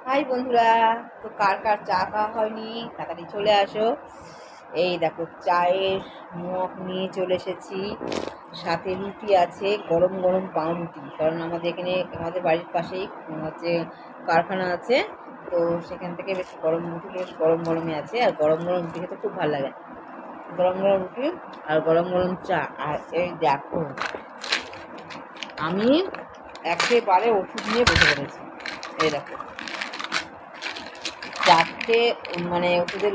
High বন্ধুরা, তো কার কার চা খাওয়া হয়নি তাড়াতাড়ি চলে আসো। এই দেখো চায়ের মগ নিয়ে চলে এসেছি, সাথে রুটি আছে, গরম গরম পাউরুটি। কারণ আমাদের এখানে আমাদের বাড়ির পাশেই হচ্ছে কারখানা আছে, তো সেখান থেকে বেশ গরম রুটি বেশ গরম গরমই আছে। আর গরম গরম রুটি খেতে খুব ভালো লাগে, গরম গরম রুটি আর গরম গরম চা। আর এই দেখো আমি একেবারে ওষুধ নিয়ে বসে পড়েছি। এই দেখো চারটে মানে ওষুধের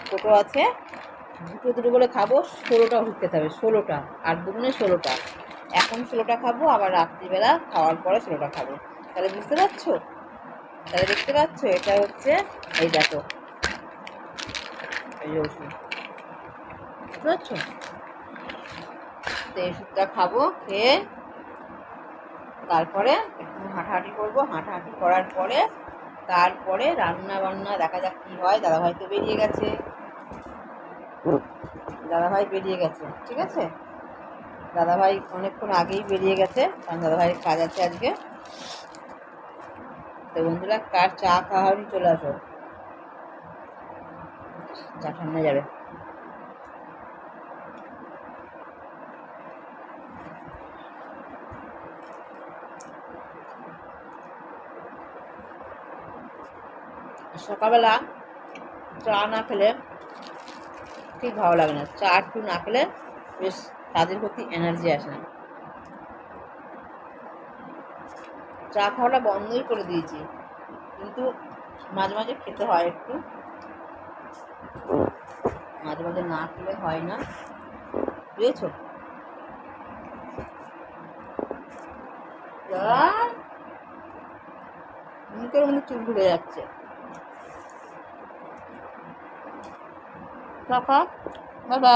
টোটো আছে, দুটো দুটো করে খাবো। 16টা ওষুধ খেতে হবে, 16টা। আর দুগুণে 16টা। এখন 16টা খাবো, আবার রাত্রিবেলা খাওয়ার পরে 16টা খাবো। তাহলে বুঝতে পারছো, তাহলে দেখতে পাচ্ছ এটা হচ্ছে, এই দেখো এই যে ওষুধ, বুঝতে পারছো? তো এই ওষুধটা খাবো, খেয়ে তারপরে একটু হাঁটাহাঁটি করবো। হাঁটাহাঁটি করার পরে তারপরে রান্না বান্না দেখা যাক কি হয়। দাদাভাই তো বেরিয়ে গেছে, দাদাভাই বেরিয়ে গেছে, ঠিক আছে। দাদাভাই অনেকক্ষণ আগেই বেরিয়ে গেছে, কারণ দাদাভাইয়ের কাজ আছে আজকে। তো বন্ধুরা, কার চা খাওয়া হয়নি চলে আসো, চা ঠান্ডা যাবে। সকালবেলা চা না খেলে ঠিক ভালো লাগে না। চা একটু না খেলে বেশ কাজের প্রতি এনার্জি আসে না। চা খাওয়াটা বন্ধই করে দিয়েছি, কিন্তু মাঝে মাঝে খেতে হয় একটু, মাঝে মাঝে না খেলে হয় না, বুঝেছো? মুখের মধ্যে চুল ঘুরে যাচ্ছে। Tata, bye bye.